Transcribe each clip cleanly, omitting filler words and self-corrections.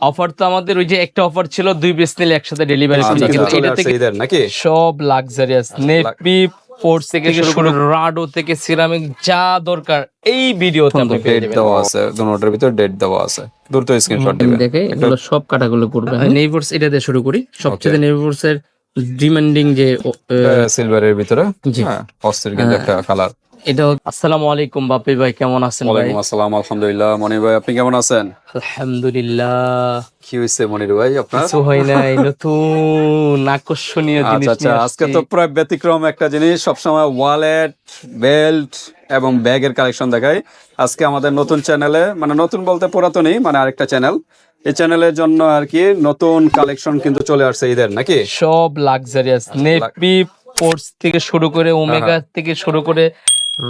Offer তো আমাদের ওই যে একটা অফার ছিল 2 পিস নিলে একসাথে ডেলিভারি ফ্রি, কিন্তু এটা থেকে নাকি সব লাক্সারিয়াস নেভি ফোর্স থেকে শুরু করে রাডো থেকে সিরামিক যা দরকার এই ভিডিওতে আপনি পেয়ে ডেট যাবেন। দেওয়া আছে, দুটোর ভিতর ডেট দেওয়া আছে, দ্রুত স্ক্রিনশট দিবেন। দেখে এগুলো সব কাটাগুলো করবে। নেভিফোর্স এটা দিয়ে শুরু করি, সবচেয়ে নেভিফোর্স এর ডিমান্ডিং যে সিলভারের ভিতরে, জি। হ্যাঁ অস্থির কিন্তু একটা কালার। এটা আসসালামু আলাইকুম বাপি ভাই, কেমন আছেন ভাই? ওয়ালাইকুম আসসালাম, আলহামদুলিল্লাহ। মনির ভাই আপনি কেমন আছেন? আলহামদুলিল্লাহ। কি হইছে মনির ভাই আপনার? কিছু হয় নাই, নতুন আকর্ষণীয় জিনিস আচ্ছা আচ্ছা, নিয়ে আজকে আসছি। তো প্রায় ব্যতিক্রম একটা জিনিস, সবসময় ওয়ালেট, বেল্ট এবং ব্যাগের কালেকশন দেখাই। আজকে আমাদের নতুন চ্যানেলে, মানে নতুন বলতে পুরাতনই, মানে আরেকটা চ্যানেল, এই চ্যানেলের জন্য আর কি নতুন কালেকশন কিন্তু চলে আসছে ঈদের, নাকি? সব লাক্সারিয়াস নেভি ফোর্স থেকে শুরু করে ওমেগা থেকে শুরু করে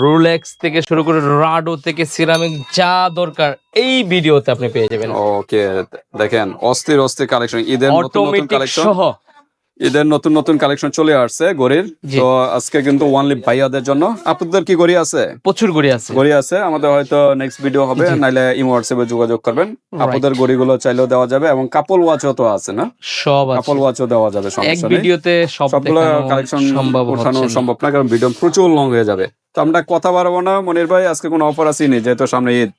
রোলেক্স থেকে শুরু করে রাডো থেকে সিরামিক যা দরকার এই ভিডিওতে আপনি পেয়ে যাবেন। ওকে, দেখেন অস্থির অস্থির কালেকশন, ঈদের নতুন নতুন অটোমেটিক কালেকশন, সহ ঈদের নতুন নতুন কালেকশন চলে আসছে গড়ির। তো আজকে কিন্তু ওয়ানলি ভাইয়াদের জন্য। আপনাদের কি গড়ি আছে? প্রচুর গড়ি আছে। গড়ি আছে, আমাদের হয়তো নেক্সট ভিডিও হবে, নাইলে ইমো হোয়াটসঅ্যাপে যোগাযোগ করবেন। আপনাদের গড়িগুলো চাইলেও দেওয়া যাবে, এবং কাপল ওয়াচও তো আছে না? সব আছে, কাপল ওয়াচও দেওয়া যাবে, এক সমস্যা নেই। ভিডিওতে সবগুলো কালেকশন ওঠানো সম্ভব না, কারণ ভিডিও প্রচুর লং হয়ে যাবে। তো আমরা কথা বাড়াবো না। মনির ভাই, আজকে কোনো অফার আছে নি, যেহেতু সামনে ঈদ?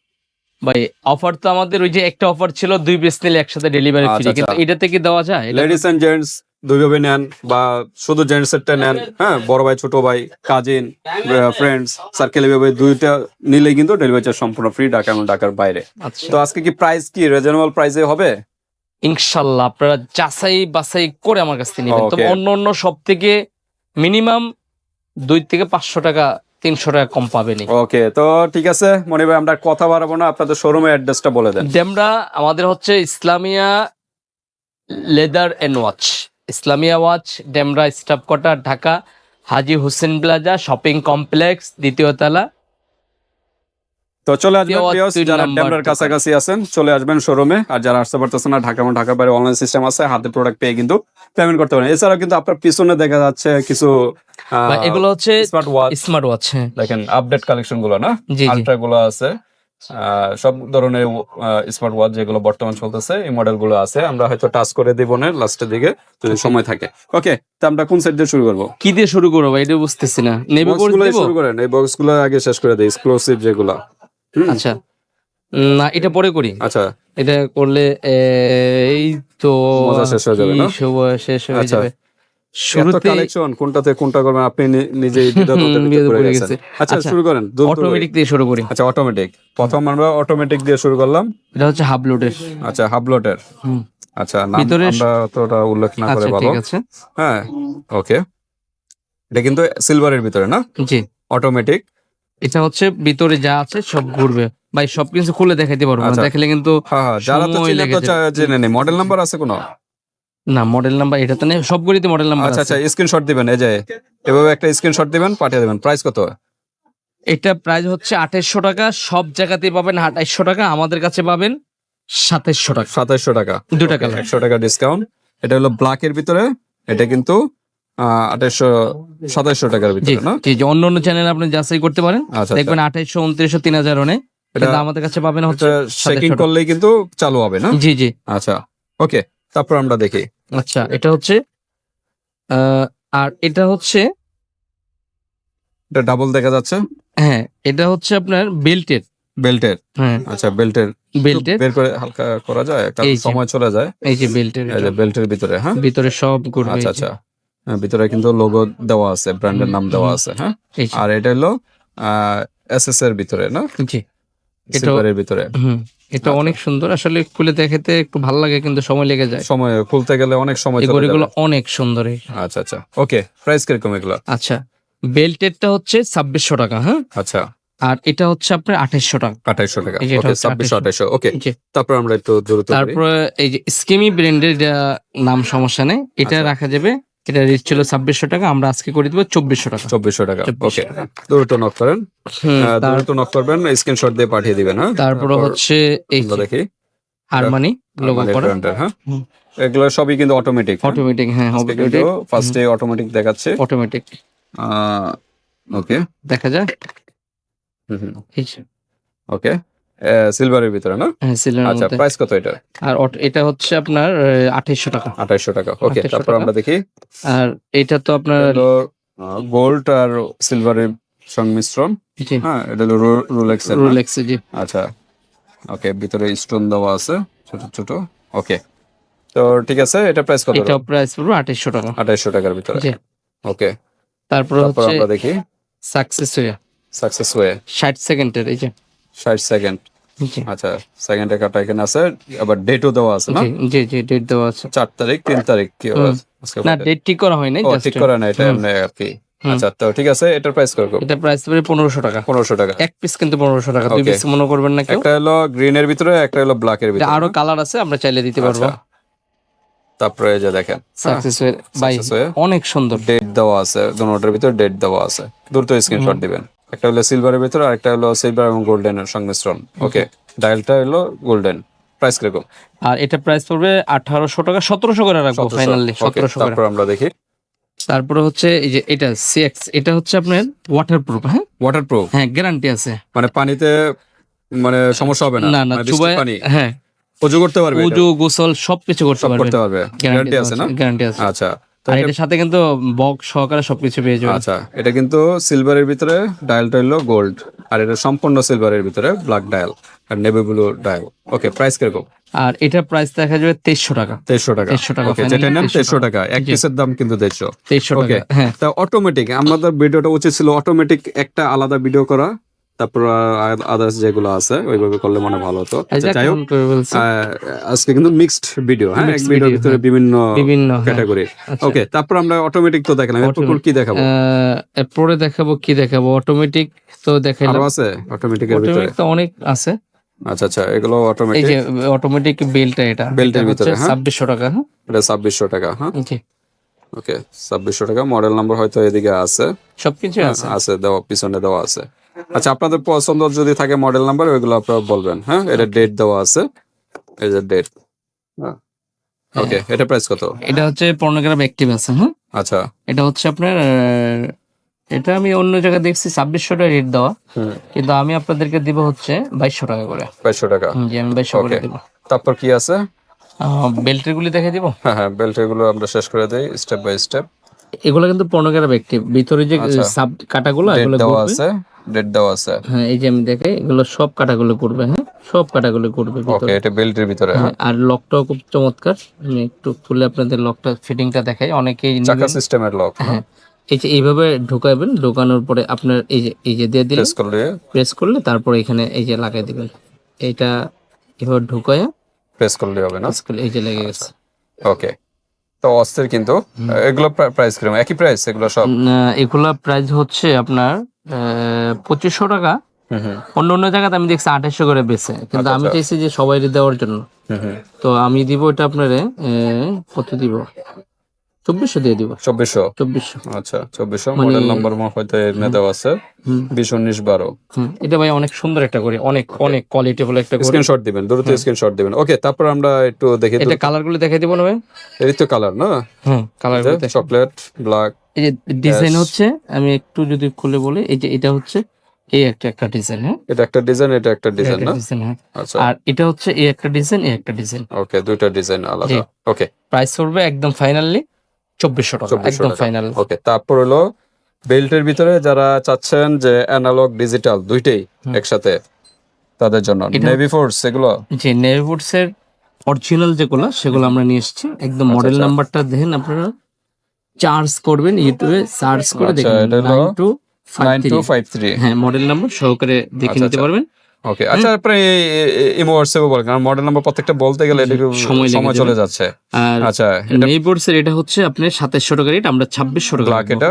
ভাই অফার তো আমাদের ওই যে একটা অফার ছিল 2 পিস নিলে একসাথে ডেলিভারি ফ্রি, কিন্তু এটা থেকে দেওয়া যায়। লেডিস এন্ড জেন্টস দুইভাবে নেন, বা শুধু জেন্টস এরটা নেন, হ্যাঁ, বড় ভাই, ছোট ভাই, কাজিন, ফ্রেন্ডস সার্কেল, এভাবে দুইটা নিলে কিন্তু ডেলিভারি চার্জ সম্পূর্ণ ফ্রি, ঢাকা এবং ঢাকার বাইরে। তো আজকে কি প্রাইস কি রিজনেবল প্রাইসে হবে? ইনশাল্লাহ আপনারা যাচাই বাছাই করে আমার কাছ থেকে নেবেন। তবে অন্য অন্য সব থেকে মিনিমাম 2 থেকে 500 টাকা 300 টাকা কম পাবেন। ওকে, তো ঠিক আছে মনির ভাই, আমরা কথা বাড়াবো না, আপনাদের শোরুমের অ্যাড্রেসটা বলে দেন। আমরা আমাদের হচ্ছে Islamia leather and watch, Islamia watch, Demra staff quarter, Dhaka, Haji Hossain plaza shopping complex, দ্বিতীয় তলা। তো চলে আসবেন ভিউয়ার্স, যারা ডেমরার কাছাকাছি আছেন চলে আসবেন শোরুমে, আর যারা আসতে পারতেছেন না, ঢাকা এবং ঢাকার বাইরে অনলাইন সিস্টেম আছে, হাতে প্রোডাক্ট পেয়ে কিন্তু পেমেন্ট করতে পারেন। এছাড়াও কিন্তু আপনার পিছনে দেখা যাচ্ছে কিছু এগুলো হচ্ছে স্মার্ট ওয়াচ, দেখেন আপডেট কালেকশন গুলো না, আলট্রা গুলো আছে, সব ধরনের স্মার্ট ওয়াচ যেগুলো বর্তমান চলতেছে, এই মডেল গুলো আছে। আমরা হয়তো টাচ করে দিব না লাস্টের দিকে যদি সময় থাকে। ওকে, তো আমরা কোন সাইড দিয়ে শুরু করবো? কি দিয়ে শুরু করবো এটা বুঝতেছি না। নেভি ফোর্স দিব? শুরু করেন, এই বক্স গুলো আগে শেষ করে দেই, এক্সক্লুসিভ যেগুলো। আচ্ছা, না এটা পরে করি। আচ্ছা, এটা করলে এই তো মজা শেষ হয়ে যাবে না? শেষ হয়ে যাবে। শুরুতে কালেকশন কোনটাতে কোনটা করবেন আপনি নিজেই দ্বিধাদ্বন্দ্বে পড়ে গেছেন। আচ্ছা, শুরু করেন, অটোমেটিক দিয়ে শুরু করি। আচ্ছা, অটোমেটিক প্রথম আমরা অটোমেটিক দিয়ে শুরু করলাম। এটা হচ্ছে হাফ লোডের। আচ্ছা, হাফ লোডের। আচ্ছা, নাম আমরা তো ওটা উল্লেখ না করে ভালো। ঠিক আছে, হ্যাঁ, ওকে। এটা কিন্তু সিলভারের ভিতরে না? জি, অটোমেটিক। এটা হচ্ছে ভিতরে যা আছে সব ঘুরবে ভাই, সবকিছু খুলে দেখাইতে পারবো না, দেখালে কিন্তু যারা তো চিনে তো জেনে নেই। মডেল নাম্বার আছে কোনো? না, মডেল নাম্বার এটা তো নেই, সবগুলিতে মডেল নাম্বার আছে। আচ্ছা, স্ক্রিনশট দিবেন, এই যে এভাবে একটা স্ক্রিনশট দিবেন, পাঠিয়ে দিবেন। প্রাইস কত? এটা প্রাইস হচ্ছে 2800 টাকা, সব জায়গাতেই পাবেন 2800 টাকা, আমাদের কাছে পাবেন 2700 টাকা। 2700 টাকা, 2 টাকা 100 টাকা ডিসকাউন্ট। এটা হলো ব্ল্যাক এর ভিতরে, এটা কিন্তু 2700 টাকার ভিতরে না? জি জি, অন্য অন্য চ্যানেল আপনি যাচাই করতে পারেন, দেখবেন 2800, 2900, 3000 অনে। এটা আমাদের কাছে পাবেন হচ্ছে চেকিং করলেই কিন্তু চালু হবে না? জি জি। আচ্ছা, ওকে, তারপর আমরা দেখি। আচ্ছা, এটা হচ্ছে আর এটা হচ্ছে এটা ডাবল দেখা যাচ্ছে। হ্যাঁ, এটা হচ্ছে আপনার বেল্টের। হ্যাঁ, আচ্ছা, বেল্টের বের করে হালকা করা যায়, একটা সময় চলে যায়। এই যে বেল্টের, এই যে বেল্টের ভিতরে, হ্যাঁ, ভিতরে সব ঘুরবে। আচ্ছা আচ্ছা, ভিতরে কিন্তু লোগো দেওয়া আছে, ব্র্যান্ডের নাম দেওয়া আছে, হ্যাঁ। আর এটা হলো এসএস এর ভিতরে না? জি, সিলভারের ভিতরে। এটা অনেক সুন্দর, আসলে খুলে দেখাতে একটু ভালো লাগে, কিন্তু সময় লেগে যায়, সময় খুলতে গেলে অনেক সময় চলে এগুলো অনেক সুন্দর। আচ্ছা আচ্ছা, ওকে, প্রাইস কিরকম এগুলো? আচ্ছা, বেল্টেরটা হচ্ছে 2600 টাকা, হ্যাঁ। আচ্ছা, আর এটা হচ্ছে আপনার 2800 টাকা। 2800 টাকা, ওকে, 2600, 2800, ওকে। তারপর আমরা একটু দ্রুত করি। তারপর এই যে স্কিমি ব্র্যান্ডের নাম সমস্যা নেই, এটা রাখা যাবে। এটা রেট ছিল 2600 টাকা, আমরা আজকে করে দিব 2400 টাকা। 2400 টাকা, ওকে। দ্রুত নক করেন, দ্রুত নক করবেন, স্ক্রিনশট দিয়ে পাঠিয়ে দিবেন, হ্যাঁ। তারপর হচ্ছে এই দেখি আরমানি লোগো করা, হ্যাঁ। এগুলো সবই কিন্তু অটোমেটিক। হ্যাঁ, অটোমেটিক। ফার্স্টে অটোমেটিক দেখাচ্ছে, অটোমেটিক। ওকে, দেখা যায়। ওকে। সিলভারের ভিতরে না? হ্যাঁ সিলভারের আচ্ছা, মধ্যে। প্রাইস কত এটা? আর এটা হচ্ছে আপনার 2800 টাকা। 2800 টাকা। ওকে, 2800 তারপর টাকা। আমরা দেখি আর এটা তো আপনার গোল্ড আর সিলভারের সংমিশ্রণ। জি হ্যাঁ, এটা হলো রোলেক্স এর না? রোলেক্স জি। আচ্ছা, ওকে, ভিতরে স্টোন দেওয়া আছে ছোট ছোট। ওকে, তো ঠিক আছে, এটা প্রাইস কত? এটা প্রাইস পড়বে 2800 টাকা। 2800 টাকার ভিতরে। জি। ওকে, তারপর তারপর হচ্ছে আমরা দেখি সাকসেস হয়ে সাকসেস ওয়ে 60 সেকেন্ডের এই যে। 60 সেকেন্ড। জি আচ্ছা, সেকেন্ডের কাটা এখানে আছে, আবার ডেটও দেওয়া আছে না? জি জি জি ডেট দেওয়া আছে। 4 তারিখ 3 তারিখ কি হুম। আজকে না কত? ডেট ঠিক করা হয় নাই ও, জাস্ট। ঠিক করে না, এটা এমনি আর কি। আচ্ছা, তো ঠিক আছে, এটার প্রাইস কত? এটা প্রাইস পড়বে 1500 টাকা। 1500 টাকা। এক পিস কিন্তু 1500 টাকা, দুই Okay. পিস মনে করবেন না কেউ। একটা হলো গ্রিনের ভিতরে, একটা হলো ব্ল্যাক এর এটা ভিতরে। আরো কালার আছে, আমরা চাইলে দিতে পারবো। আচ্ছা, তারপরে এই যে দেখেন সাকসেস হয়ে ভাই Success হয়ে অনেক সুন্দর। ডেট দেওয়া আছে, দুটোটার ভিতরে ডেট দেওয়া আছে। দ্রুত স্ক্রিনশট দিবেন। একটা হলো সিলভারের ভিতরে, আর একটা হলো সিলভার এবং গোল্ডেনের সংমিশ্রণ। ওকে, ডায়ালটা হলো গোল্ডেন। প্রাইস কিরকম? আর এটা প্রাইস পড়বে 1800 টাকা, 1700 করে রাখবো 1700 ফাইনালি, ওকে, 1700 করে। তারপর আমরা দেখি তারপরে হচ্ছে এই যে এটা সিএক্স, এটা হচ্ছে আপনার ওয়াটারপ্রুফ। হ্যাঁ ওয়াটারপ্রুফ, হ্যাঁ গ্যারান্টি আছে। মানে পানিতে মানে সমস্যা হবে না? না না মানে বৃষ্টির চুবায়, পানি হ্যাঁ উজু করতে পারবে? এটা? উজু গোসল সবকিছু করতে সব পারবে। করতে পারবে, গ্যারান্টি আছে না? গ্যারান্টি আছে। আচ্ছা, তো আর এটা- এটার সাথে কিন্তু বক্স সহকারে সবকিছু পেয়ে যাবেন। আচ্ছা, এটা কিন্তু সিলভারের ভিতরে, ডায়ালটা হলো গোল্ড, আর এটা সম্পূর্ণ সিলভারের ভিতরে ব্ল্যাক ডায়াল আর নেভি ব্লু ডায়াল। ওকে, প্রাইস কিরকম? আর এটার প্রাইস দেখা যাবে 2300 টাকা। 2300 টাকা। 2300 টাকা ওকে, finally, যেটা নেন 2300 2300 টাকা। এক পিসের দাম কিন্তু 150। 2300 ওকে, টাকা হ্যাঁ। তা অটোমেটিক আমাদের ভিডিওটা উচিত ছিল অটোমেটিক একটা আলাদা ভিডিও করা, তারপর আদার্স যেগুলো আছে ওইভাবে করলে মনে ভালো হতো। এই যে আচ্ছা, যাই হোক, কেমন করে বলছে? আজকে কিন্তু মিক্সড ভিডিও, হ্যাঁ, এক Mixed ভিডিওর video, ভিতরে হ্যাঁ। বিভিন্ন বিভিন্ন, হ্যাঁ। ক্যাটাগরি। আচ্ছা। ওকে, তারপর আমরা অটোমেটিক তো দেখলাম, এরপর কি দেখাবো? এরপরে দেখাবো কি দেখাবো, অটোমেটিক তো দেখাইলাম। আরো আছে অটোমেটিকের ভিতরে? অটোমেটিক তো অনেক আছে। আচ্ছা আচ্ছা, এগুলো এই অটোমেটিক। যে অটোমেটিক বেলটা, এটা বেল্টের এটা হচ্ছে ভিতরে, হ্যাঁ? 2600 টাকা। হ্যাঁ এটা 2600 টাকা। হ্যাঁ, জি ওকে, 2600 টাকা। মডেল নাম্বার হয়তো এদিকে আছে। সবকিছু আছে। আছে, দেওয়া পিছনে দেওয়া আছে। আচ্ছা, আপনাদের পছন্দ যদি থাকে মডেল নাম্বার, ওইগুলো আপনারা বলবেন। হ্যাঁ, এটা ডেট দেওয়া আছে, এই যে ডেট। ওকে, এটা প্রাইস কত? এটা হচ্ছে 15 গ্রাম অ্যাক্টিভ আছে। হ্যাঁ আচ্ছা, এটা হচ্ছে আপনার এটা আমি অন্য জায়গায় দেখছি 2600 টাকা রেট দেওয়া, কিন্তু আমি আপনাদেরকে দিব হচ্ছে 2200 টাকা করে। 2200 টাকা। জি আমি 2200 করে ওকে, দিব। তারপর কি আছে? বেল্টের গুলি দেখে দিব। হ্যাঁ হ্যাঁ, বেল্ট এগুলো আমরা শেষ করে দেই স্টেপ বাই স্টেপ। এগুলো কিন্তু 15 গ্রাম অ্যাক্টিভ, ভিতরে যে আচ্ছা। সাব কাটাগুলো ডেট এগুলো দেওয়া ঘুরবে। আছে, ডেট দেওয়া আছে। হ্যাঁ এই যে আমি দেখাই, এগুলো সব কাটাগুলো করবে। হ্যাঁ সব কাটাগুলো করবে ওকে, ভিতরে। এটা বেল্টের ভিতরে। হ্যাঁ, আর লকটাও খুব চমৎকার। আমি একটু খুলে আপনাদের লকটা ফিটিংটা দেখাই, অনেকেই চাকা নেবেন। সিস্টেমের লক। হ্যাঁ এই যে এইভাবে ঢুকাবেন, ঢোকানোর পরে আপনার এই যে দিয়ে দিলেন, প্রেস করলে প্রেস করলে তারপরে এখানে এই যে লাগাই দিবেন। এইটা এভাবে ঢুকায়া প্রেস করলে হবে না? প্রেস করলে এই যে লেগে গেছে। ওকে, তো অস্থির কিন্তু। এগুলো প্রাইস কিরকম? একই প্রাইস এগুলো সব? এগুলা প্রাইস হচ্ছে আপনার 2500 টাকা। অন্য অন্য জায়গাতে আমি দেখছি 2800 করে বেচে, কিন্তু আমি চাইছি যে সবাই দেওয়ার জন্য। তো আমি দিব এটা আপনারে কত দিব, 2400 দিয়ে দিব। 2400? 2400। আচ্ছা, 2400। মডেল নাম্বার হয়তো এখানে দেওয়া আছে 20, 19, 12। এটা ভাই অনেক সুন্দর একটা করে, অনেক অনেক কোয়ালিটিফুল একটা করে। স্ক্রিনশট দিবেন, দ্রুত স্ক্রিনশট দিবেন। ওকে, তারপর আমরা একটু দেখি। এটা কালার গুলো দেখাই দিব না ভাই? এই তো কালার না? কালার গুলো দেখাই। Chocolate, black. এই যে ডিজাইন হচ্ছে, আমি একটু যদি খুলে বলি, এই যে এটা হচ্ছে এই একটা ডিজাইন। হ্যাঁ এটা একটা ডিজাইন, এটা একটা ডিজাইন না? ডিজাইন হ্যাঁ। আচ্ছা, আর এটা হচ্ছে এই একটা ডিজাইন, এই একটা ডিজাইন। ওকে, দুইটা ডিজাইন আলাদা। ওকে, প্রাইস পড়বে একদম ফাইনালি 2400 টাকা, 2400 একদম টাকা। ফাইনাল। ওকে, তারপর হলো বেল্টের ভিতরে যারা চাচ্ছেন যে অ্যানালগ ডিজিটাল দুইটাই একসাথে, তাদের জন্য নেভি ফোর্স এগুলো। যে নেভিউডস এর অরিজিনাল যেগুলো, সেগুলো আমরা নিয়ে এসেছি একদম। মডেল নাম্বারটা দেখেন, আপনারা চার্জ করবেন, ইউটিউবে সার্চ করে আচ্ছা, দেখবেন এটা হলো 9253। 9253। হ্যাঁ মডেল নাম্বার সহকারে দেখে নিতে পারবেন। ওকে, আচ্ছা, আপনি ইমো হোয়াটসঅ্যাপে বলেন, কারণ মডেল নাম্বার প্রত্যেকটা বলতে গেলে এটা একটু সময় চলে যাচ্ছে। আর আচ্ছা, নেভিউডস এর এটা হচ্ছে আপনার 2700 টাকা রেট, আমরা 2600 টাকা ব্ল্যাক এটা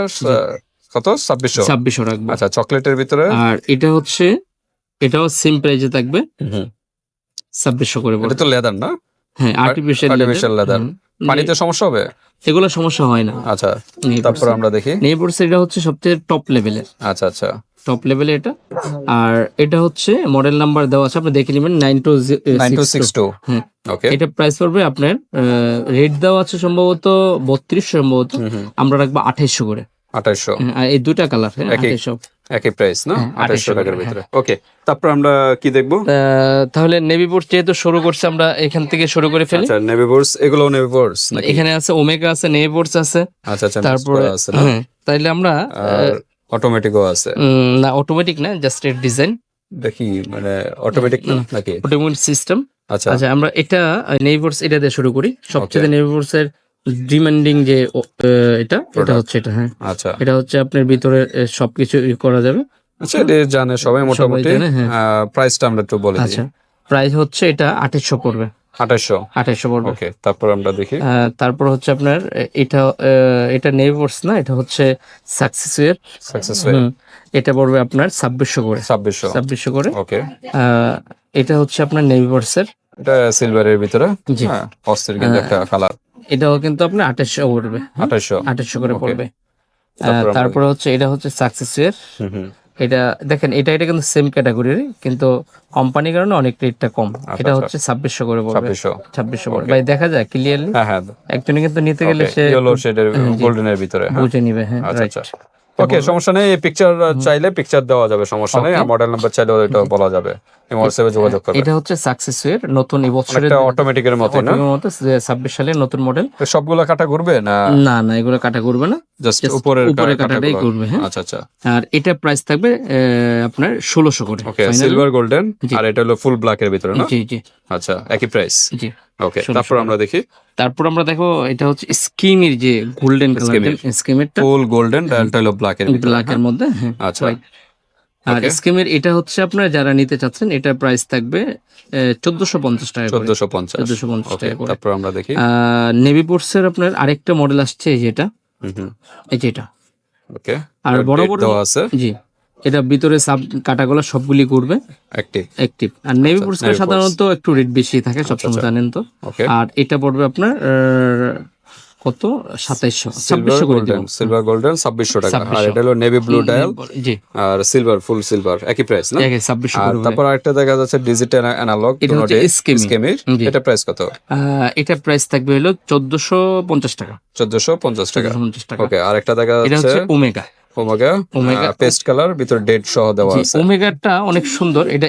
কত? 2600? 2600 রাখবো। আচ্ছা, চকলেটের ভিতরে? আর এটা হচ্ছে, এটাও সেম প্রাইসে থাকবে, 2600 করে এটা পড়বে। তো লেদার না? হ্যাঁ আর্টিফিশিয়াল লেদার। পানিতে সমস্যা হবে? এগুলো সমস্যা হয় না। আচ্ছা, তারপর আমরা দেখি। নেভিউডস এটা হচ্ছে সবচেয়ে টপ লেভেলের, আচ্ছা আচ্ছা, টপ লেভেলে এটা। আর এটা হচ্ছে মডেল নাম্বার দেওয়া আছে, আপনি দেখে নেবেন 9262। 9262। হ্যাঁ ওকে, এটা প্রাইস পড়বে আপনার রেট দেওয়া আছে সম্ভবত 3200, সম্ভবত আমরা রাখবো 2800 করে। 2800 আর এই দুটা কালার একই 2800। একই প্রাইস না, হ্যাঁ, 2800 টাকার ভিতরে। ওকে, তারপর আমরা কি দেখবো? তাহলে নেভি বোর্ড যেহেতু শুরু করছে, আমরা এখান থেকে শুরু করে ফেলি। আচ্ছা, নেভি বোর্ডস, এগুলো নেভি বোর্ডস নাকি? এখানে আছে ওমেগা আছে, নেভি বোর্ডস আছে। আচ্ছা আচ্ছা, তারপরে আছে না? তাইলে আমরা আর অটোমেটিকও আছে না, অটোমেটিক না, জাস্ট এর ডিজাইন দেখি, মানে অটোমেটিক না নাকি? Automatic system. আচ্ছা আচ্ছা, আমরা এটা নেভি বোর্ডস এটা দিয়ে শুরু করি। সবচেয়ে নেভি বোর্ডস এর ডিমান্ডিং যে এটা হচ্ছে এটা। হ্যাঁ, আচ্ছা এটা হচ্ছে আপনার ভিতরে সবকিছু করা যাবে। আচ্ছা, এটা জানে সবাই মোটামুটি। জানে, হ্যাঁ। প্রাইসটা আমরা একটু বলে দিই। আচ্ছা, প্রাইস হচ্ছে এটা 2800 পড়বে। 2800 পড়বে। ওকে, তারপর আমরা দেখি। তারপর হচ্ছে আপনার এটা নেভি বোর্ডস না, এটা হচ্ছে সাকসেসওয়্যার। এটা পড়বে আপনার 2600 করে। 2600 করে। ওকে, এটা হচ্ছে আপনার নেভি বোর্ডস এর, এটা সিলভারের ভিতরে। জি। হ্যাঁ, অস্থির কিন্তু একটা কালার। এটাও কিন্তু আপনার 2800 পড়বে। 2800 করে পড়বে। তারপরে হচ্ছে এটা হচ্ছে সাকসেসওয়্যার। এটা দেখেন, এটা কিন্তু সেম ক্যাটাগরির, কিন্তু কোম্পানির কারণে অনেক রেটটা কম। এটা হচ্ছে 2600 করে পড়বে। 2600 পড়বে। ভাই দেখা যায় ক্লিয়ারলি? হ্যাঁ, একজনে কিন্তু নিতে গেলে সে ইয়েলো শেডের গোল্ডেনের ভিতরে বুঝে নিবে। হ্যাঁ, রাইট। ওকে, সমস্যা নেই। পিকচার চাইলে পিকচার দেওয়া যাবে, সমস্যা নেই। আর মডেল নাম্বার চাইলে এটা বলা যাবে। হোয়াটসঅ্যাপে যোগাযোগ করবে। এটা হচ্ছে সাকসেসওয়্যার নতুন এবছরের, এটা অটোমেটিকের মতো না? 26 সালের নতুন মডেল। সবগুলো কাটা ঘুরবে না? না, এগুলো কাটা করবে না, জাস্ট উপরের কাটাটাই করবে। হ্যাঁ, আচ্ছা। আর এটা প্রাইস থাকবে আপনার 1600 করে। ওকে, সিলভার গোল্ডেন, আর এটা হলো ফুল ব্ল্যাক এর ভিতরে না? জি। আচ্ছা, একই প্রাইস। জি। ওকে, তারপর আমরা দেখি। তারপর আমরা দেখো, এটা হচ্ছে স্কিমের যে গোল্ডেন কালার, স্কিমেরটা ফুল গোল্ডেন, ডায়ালটা হলো ব্ল্যাক এর ভিতরে। ব্ল্যাক এর মধ্যে। হ্যাঁ, আচ্ছা। আর স্কিমের এটা হচ্ছে আপনার যারা নিতে চাচ্ছেন, এটা প্রাইস থাকবে 1450 টাকা করে। 1450 টাকা করে। তারপর আমরা দেখি নেভি বোর্ডস এর আপনার আরেকটা মডেল আসছে, এই যেটা, এই যেটা। ওকে, আর বড় আছে। জি, এটা ভিতরে সাব কাটাগুলো সবগুলি করবে অ্যাক্টিভ। আর নেভি বোর্ডস সাধারণত একটু রেট বেশি থাকে, সবসময় জানেন তো। আর এটা পড়বে আপনার কত? 2700 করে দিলাম। সিলভার গোল্ডেন 2600 টাকা। আর এটা হলো নেভি ব্লু ডায়াল, জি। আর সিলভার, ফুল সিলভার, একই প্রাইস না? 2600 আর করে। তারপর আরেকটা দেখা যাচ্ছে ডিজিটাল অ্যানালগ, এটা হচ্ছে স্কিমের। এটা প্রাইস কত? এটা প্রাইস থাকবে হলো 1450 টাকা। 1450 টাকা। ওকে, আরেকটা দেখা এটা যাচ্ছে হচ্ছে ওমেগা পেস্ট কালার, ভিতরে ডেট সহ দেওয়া আছে। ওমেগাটা অনেক সুন্দর। এটা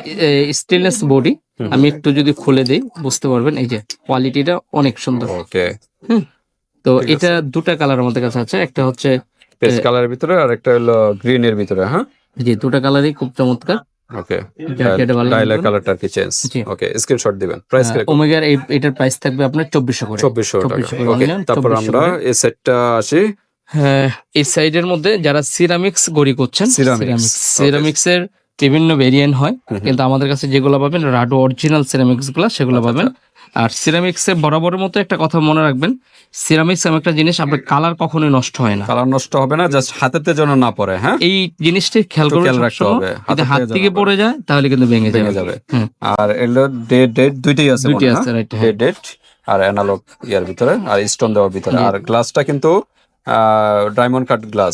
স্টেনলেস বডি। আমি একটু যদি খুলে দেই বুঝতে পারবেন, এই যে কোয়ালিটিটা অনেক সুন্দর। ওকে, তো এটা দুটা কালার আমাদের কাছে আছে, একটা হচ্ছে পেস্ট কালারের ভিতরে, আর একটা হলো গ্রিন এর ভিতরে। হ্যাঁ, জি, দুটা কালারই খুব চমৎকার। ওকে, ডায়ালের কালারটা কি চেঞ্জ? ওকে, স্ক্রিনশট দিবেন। প্রাইস কি? ওমেগার এটার প্রাইস থাকবে আপনার 2400 করে। 2400 টাকা। ওকে, তারপর আমরা এই সেটটা আসি। হ্যাঁ, এই সাইডের মধ্যে যারা সিরামিক্স গড়ি করছেন, সিরামিক্স এর বিভিন্ন ভেরিয়েন্ট হয়, কিন্তু আমাদের কাছে যেগুলো পাবেন রাডো অরিজিনাল সিরামিক্স গুলা, সেগুলো পাবেন। আর সিরামিক্স এর বরাবরের মতো একটা কথা মনে রাখবেন, সিরামিক্স এমন একটা জিনিস, আপনার কালার কখনোই নষ্ট হয় না। কালার নষ্ট হবে না, জাস্ট হাতেতে যেন না পড়ে। হ্যাঁ, এই জিনিসটা খেয়াল রাখতে হবে। যদি হাত থেকে পড়ে যায় তাহলে কিন্তু ভেঙে যাবে। আর এলো ডেট দুইটাই আছে, রাইট। ডেট আর অ্যানালগ ইয়ার ভিতরে, আর স্টোন দেওয়ার ভিতরে। আর গ্লাসটা কিন্তু diamond cut glass,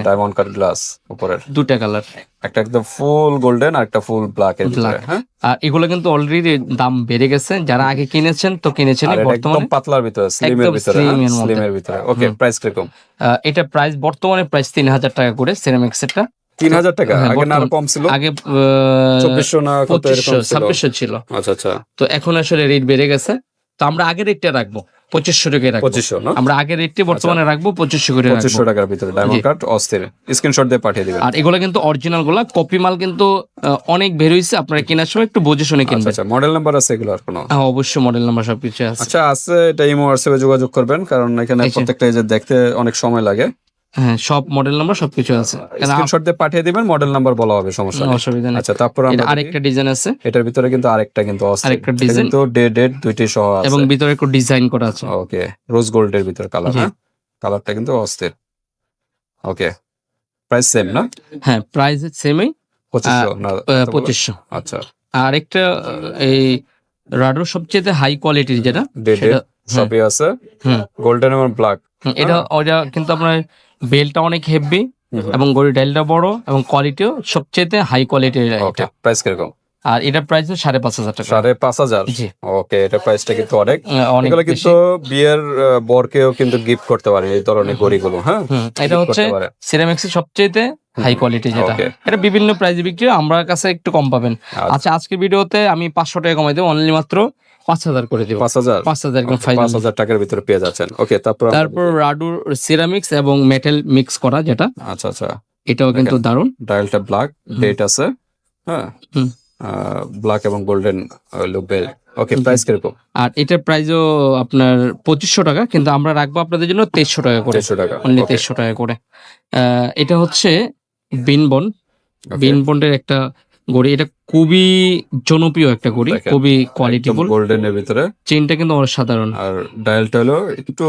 diamond cut glass উপরের দুটা কালার, একটা একদম ফুল গোল্ডেন আর একটা ফুল ব্ল্যাক এর ভিতরে। হ্যাঁ, আর এগুলো কিন্তু অলরেডি দাম বেড়ে গেছে। যারা আগে কিনেছেন তো কিনেছেন, বর্তমানে পাতলার ভিতরে, স্লিমের ভিতরে, স্লিমের ভিতরে। ওকে, প্রাইস কিরকম? এটা প্রাইস বর্তমানে প্রাইস 3000 টাকা করে সিরামিক্স এরটা। 3000 টাকা। আগে না কম ছিল? আগে 2400 না কত এরকম ছিল? 2600 ছিল। আচ্ছা। তো এখন আসলে রেট বেড়ে গেছে, তো আমরা আগের রেটটা রাখবো 2500 টাকায় রাখবো। 2500 না? আমরা আগের রেটটি বর্তমানে রাখবো 2500 করে। 2500 টাকার ভিতরে ডায়মন্ড কাট অস্থির। স্ক্রিনশট দিয়ে পাঠিয়ে দিবেন। আর এগুলো কিন্তু অরিজিনাল গুলা, কপি মাল কিন্তু অনেক বের হইছে। আপনারা কেনার সময় একটু বুঝে শুনে কিনবেন। আচ্ছা, মডেল নাম্বার আছে এগুলোর কোনো? হ্যাঁ, অবশ্যই মডেল নাম্বার সবকিছু আছে। আচ্ছা, আছে। এটা ইমো হোয়াটসঅ্যাপে যোগাযোগ করবেন, কারণ এখানে প্রত্যেকটা এই যে দেখতে অনেক সময় লাগে। হ্যাঁ, সব মডেল নাম্বার সবকিছু আছে। স্ক্রিনশট দিয়ে পাঠিয়ে দিবেন, মডেল নাম্বার বলা হবে, সমস্যা নেই, অসুবিধা নেই। আচ্ছা, তারপর আমরা আরেকটা ডিজাইন আছে এটার ভিতরে, কিন্তু আরেকটা কিন্তু আরেকটা ডিজাইন কিন্তু ডেট দুইটাই সহ আছে, এবং ভিতরে একটু ডিজাইন করা আছে। ওকে, রোজ গোল্ড এর ভিতরে কালার। হ্যাঁ, কালারটা কিন্তু অস্থির। ওকে, প্রাইস সেম না? হ্যাঁ, প্রাইস সেমই, 2500 না? 2500। আচ্ছা, আর একটা এই রাডোর সবচেয়ে হাই কোয়ালিটির যেটা, ডেট সবই আছে, গোল্ডেন এবং ব্ল্যাক। ওটা কিন্তু আপনার বেলটা অনেক হেভি এবং গড়ি ডাইলটা বড় এবং কোয়ালিটিও সবচেয়ে হাই কোয়ালিটির। ওকে, প্রাইস কিরকম? আর এটার প্রাইস 5,500 টাকা। 5,500। জি। ওকে, এটা প্রাইসটা কিন্তু অনেক। অনেক এগুলো বেশি। কিন্তু বিয়ের বরকেও কিন্তু গিফট করতে পারে এই ধরনের ঘড়িগুলো। হ্যাঁ, এটা gift হচ্ছে করতে পারে। সিরামিক্সের সবচেয়ে হাই কোয়ালিটি যেটা। Okay. এটা বিভিন্ন প্রাইসে বিক্রি হয়, আমার কাছে একটু কম পাবেন। আচ্ছা, আজকের ভিডিওতে আমি 500 টাকা কমাই দেবো, অনলি মাত্র 5,000 করে দেবো। 5,000। 5,000 একদম ফাইনাল। 5,000 টাকার ভিতরে পেয়ে যাচ্ছেন। ওকে, তারপর রাডুর সিরামিক্স এবং মেটাল মিক্স করা যেটা, আচ্ছা আচ্ছা, এটাও কিন্তু দারুণ। ডায়ালটা ব্ল্যাক, ডেট আছে। হ্যাঁ, হুম। ব্ল্যাক এবং গোল্ডেন বেল্ট। ওকে, প্রাইস কিরকম? আর এটার প্রাইসও আপনার 2,500 টাকা, কিন্তু আমরা রাখবো আপনাদের জন্য 2,300 টাকা করে। 300 টাকা। Only Okay. 2,300 টাকা করে। এটা হচ্ছে বিনবন, বিনবন্ডের একটা ঘড়ি। এটা খুবই জনপ্রিয় একটা ঘড়ি, দেখেন, খুবই কোয়ালিটিফুল। গোল্ডেনের ভিতরে, চেইনটা কিন্তু অসাধারণ। আর ডায়ালটা হলো একটু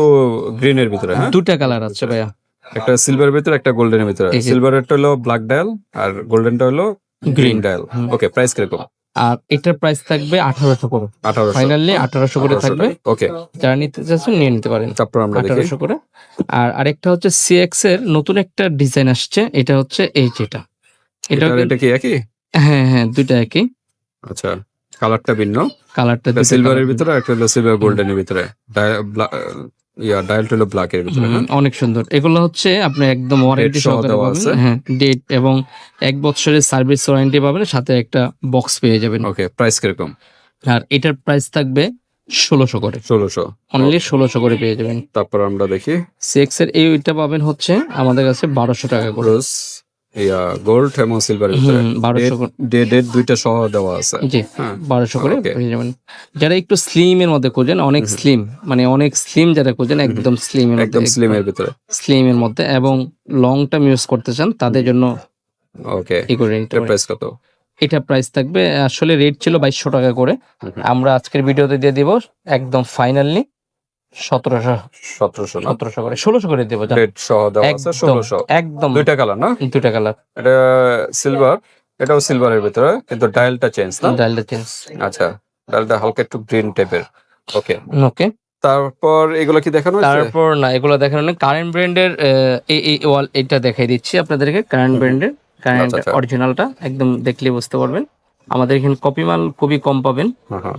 গ্রিনের ভিতরে। হ্যাঁ, দুটা কালার আছে ভাইয়া, একটা সিলভারের ভিতরে, একটা গোল্ডেনের ভিতরে। এই যে। সিলভারেরটা হলো ব্ল্যাক ডায়াল আর গোল্ডেনটা হলো গ্রিন Green. ডায়াল। ওকে, প্রাইস কিরকম? আর এটার প্রাইস থাকবে 1,800 করে। 1800। ফাইনালি 1,800 করে থাকবে। ওকে, যারা নিতে চাচ্ছেন নিয়ে নিতে পারেন, তারপর আমরা দেখি 1,800 করে। আর আরেকটা হচ্ছে সিএক্স এর নতুন একটা ডিজাইন আসছে, এটা হচ্ছে এই যেটা, এটা এটা কি একই? হ্যাঁ হ্যাঁ, দুইটা একই। আচ্ছা, কালারটা ভিন্ন, কালারটা একটা সিলভারের ভিতরে, একটা হলো সিলভার গোল্ডেনের ভিতরে। ডায়ালটা হলো ব্ল্যাক এর ভিতরে। হ্যাঁ, অনেক সুন্দর। এগুলো হচ্ছে আপনি একদম ওয়ারেন্টি Date সহ সহকারে দেওয়া পাবেন। আছে। হ্যাঁ, ডেট এবং 1 বছরের সার্ভিস ওয়ারেন্টি পাবেন, সাথে একটা বক্স পেয়ে যাবেন। ওকে, প্রাইস কিরকম? আর এটার প্রাইস থাকবে 1,600 করে। 1600। অনলি 1,600 করে পেয়ে যাবেন। তারপর আমরা দেখি সিএক্স এর এইটা পাবেন হচ্ছে আমাদের কাছে 1,200 টাকা করে। রোজ, গোল্ড এবং সিলভারের ভিতরে। 1,200 করে। ডেট দুইটা সহ দেওয়া আছে। জি, হ্যাঁ, 1,200 করে Okay. পেয়ে যাবেন। যারা একটু স্লিম এর মধ্যে খোঁজেন, অনেক স্লিম, মানে অনেক স্লিম যারা খোঁজেন, একদম স্লিম এর মধ্যে, একদম স্লিমের ভিতরে। স্লিম এর মধ্যে এবং লং টার্ম ইউজ করতে চান, তাদের জন্য ওকে, এই করে নিতে এর পারেন। প্রাইস কত? এটা প্রাইস থাকবে, আসলে রেট ছিল 2,200 টাকা করে, আমরা আজকের ভিডিওতে দিয়ে দিব একদম ফাইনালি 1,700 না, 1,700 করে, 1,600 করে দেবো। ডেট সহ দেওয়া আছে। 1600। একদম দুইটা কালার না? দুইটা কালার, এটা সিলভার, এটাও সিলভারের ভিতরে, কিন্তু ডায়ালটা চেঞ্জ না? ডায়ালটা চেঞ্জ। আচ্ছা, ডায়ালটা হালকা একটু গ্রিন টাইপের। ওকে, ওকে। তারপর এগুলো কি দেখানো হয়েছে? তারপর না, এগুলো দেখানো নেই। কারেন্ট ব্র্যান্ডের এই ওয়াল এটা দেখাই দিচ্ছি আপনাদেরকে। কারেন্ট ব্র্যান্ডের, কারেন্ট আচ্ছা। অরিজিনালটা একদম দেখলে বুঝতে পারবেন। আমাদের এখানে কপি মাল খুবই কম পাবেন। হ্যাঁ,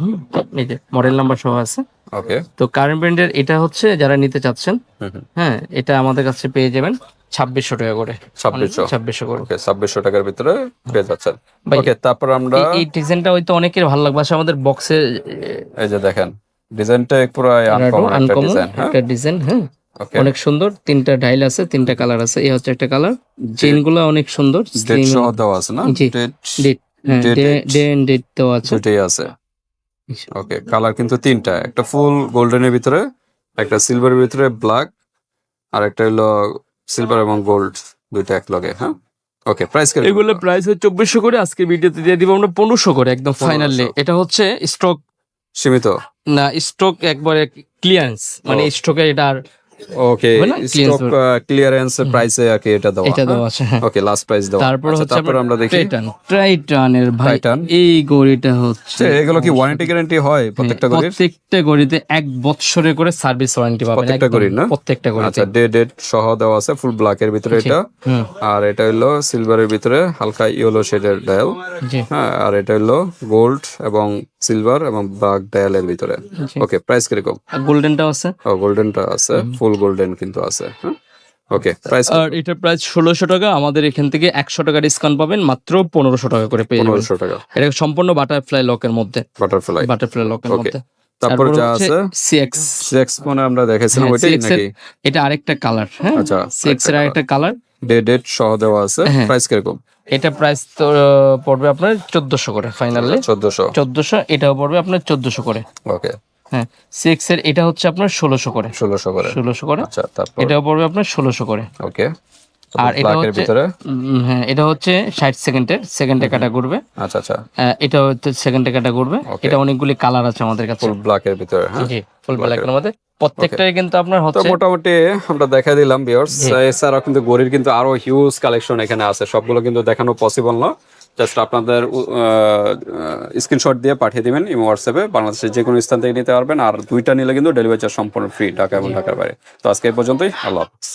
এই যে মডেল নাম্বার সহ আছে। ওকে। তো কারেন্ট ব্র্যান্ডের এটা হচ্ছে যারা নিতে চাচ্ছেন, হুম। হ্যাঁ, এটা আমাদের কাছে পেয়ে যাবেন 2,600 টাকা করে। 2,600 করে। ওকে, 2,600 টাকার ভিতরে পেয়ে যাচ্ছেন। ভাই, ওকে, তারপর আমরা এই ডিজাইনটা হয়তো অনেকের ভালো লাগবে। আসলে আমাদের বক্সে এই যে দেখেন, ডিজাইনটা পুরো আনকমন একটা আনকমন ডিজাইন। হ্যাঁ, একটা ডিজাইন। হ্যাঁ, ওকে। অনেক সুন্দর। 3টা ডাইল আছে, 3টা কালার আছে। এই হচ্ছে একটা কালার। চেইন গুলো অনেক সুন্দর, ডেট স্লিম। সহ দেওয়া আছে না? জি, ডেট, ডেট, হ্যাঁ, ডে এন্ড ডেট দেওয়া আছে। দুটেই আছে। ওকে, কালার কিন্তু 3টা, একটা ফুল গোল্ডেনের ভিতরে, একটা সিলভারের ভিতরে ব্ল্যাক, আর একটা হলো সিলভার এবং গোল্ড, দুইটা এক লগে। হ্যাঁ, ওকে, প্রাইস কি? এগুলো প্রাইস হচ্ছে 2,400 করে। আজকে ভিডিওতে দিয়ে দিব আমরা 1,500 করে, একদম ফাইনালি। এটা হচ্ছে স্টক সীমিত না, স্টক একবারে ক্লিয়ারেন্স, মানে স্টকে এটা আর ওকে, হবে না, স্টক ক্লিয়ারেন্স প্রাইসে আর কি এটা দেওয়া। এটা দেওয়া আছে। হ্যাঁ, ওকে, লাস্ট প্রাইস দেওয়া। তারপর আচ্ছা, হচ্ছে তারপর আমরা দেখি টাইটানের ভাই, Titan। এই ঘড়িটা হচ্ছে, এগুলো কি ওয়ারেন্টি গ্যারান্টি হয় প্রত্যেকটা ঘড়ির? প্রত্যেকটা ঘড়িতে 1 বছরের করে সার্ভিস ওয়ারেন্টি পাবেন। প্রত্যেকটা একদম ঘড়ির না? প্রত্যেকটা ঘড়িতে। আচ্ছা, ডেট সহ দেওয়া আছে, ফুল ব্ল্যাক এর ভিতরে এটা। হুম, আর এটা হলো সিলভারের ভিতরে হালকা ইয়েলো শেডের ডায়াল। জি, হ্যাঁ, আর এটা হলো গোল্ড এবং সিলভার এবং ব্ল্যাক ডায়ালের ভিতরে। জি। ওকে, প্রাইস কিরকম? আর গোল্ডেনটাও আছে। ও, গোল্ডেনটা আছে, ফুল গোল্ডেন কিন্তু আছে। হ্যাঁ, ওকে, প্রাইস আর এটার প্রাইস 1,600 টাকা। আমাদের এখান থেকে 100 টাকা ডিসকাউন্ট পাবেন, মাত্র 1,500 টাকা করে পেয়ে যাবেন। 1500 টাকা। এটা সম্পূর্ণ বাটারফ্লাই লকের মধ্যে, বাটারফ্লাই। বাটারফ্লাই লকের Okay. মধ্যে। তারপর যা আছে সিএক্স, সিক্স ফোনে আমরা দেখেছিলাম ওইটাই নাকি? এটা আরেকটা কালার। হ্যাঁ, আচ্ছা, সিএক্স এর আরেকটা কালার। ডেট সহ দেওয়া আছে। হ্যাঁ। প্রাইস কিরকম? এটা প্রাইস তো পড়বে আপনার 1,400 করে ফাইনালি। 1400। 1,400। এটাও পড়বে আপনার 1,400 করে। ওকে, হ্যাঁ, সিএক্স এর এটা হচ্ছে আপনার 1,600 করে। 1600 করে। 1,600 করে। আচ্ছা, তারপর এটাও পড়বে আপনার 1,600 করে। ওকে, আর এটা ব্ল্যাকের হচ্ছে ভিতরে। হ্যাঁ, এটা হচ্ছে 60 সেকেন্ডে কাটা করবে। আচ্ছা আচ্ছা, এটা হচ্ছে সেকেন্ডে কাটা করবে। Okay. এটা অনেকগুলি কালার আছে আমাদের কাছে। ফুল ব্ল্যাকের ভিতরে। হ্যাঁ, জি, ফুল ব্ল্যাকের মধ্যে প্রত্যেকটাই কিন্তু আপনার তো হচ্ছে। মোটামুটি আমরা দেখা দিলাম ভিউয়ার্স। এছাড়াও কিন্তু ঘড়ির কিন্তু আরো হিউজ কালেকশন এখানে আছে, সবগুলো কিন্তু দেখানো পসিবল না। জাস্ট আপনাদের স্ক্রিনশট দিয়ে পাঠিয়ে দিবেন ইমো হোয়াটসঅ্যাপে, বাংলাদেশের যে কোনো স্থান থেকে নিতে পারবেন। আর 2টা নিলে কিন্তু ডেলিভারি চার্জ সম্পূর্ণ ফ্রি, ঢাকা এবং ঢাকার বাইরে। তো আজকে এই পর্যন্তই, আল্লাহ হাফেজ।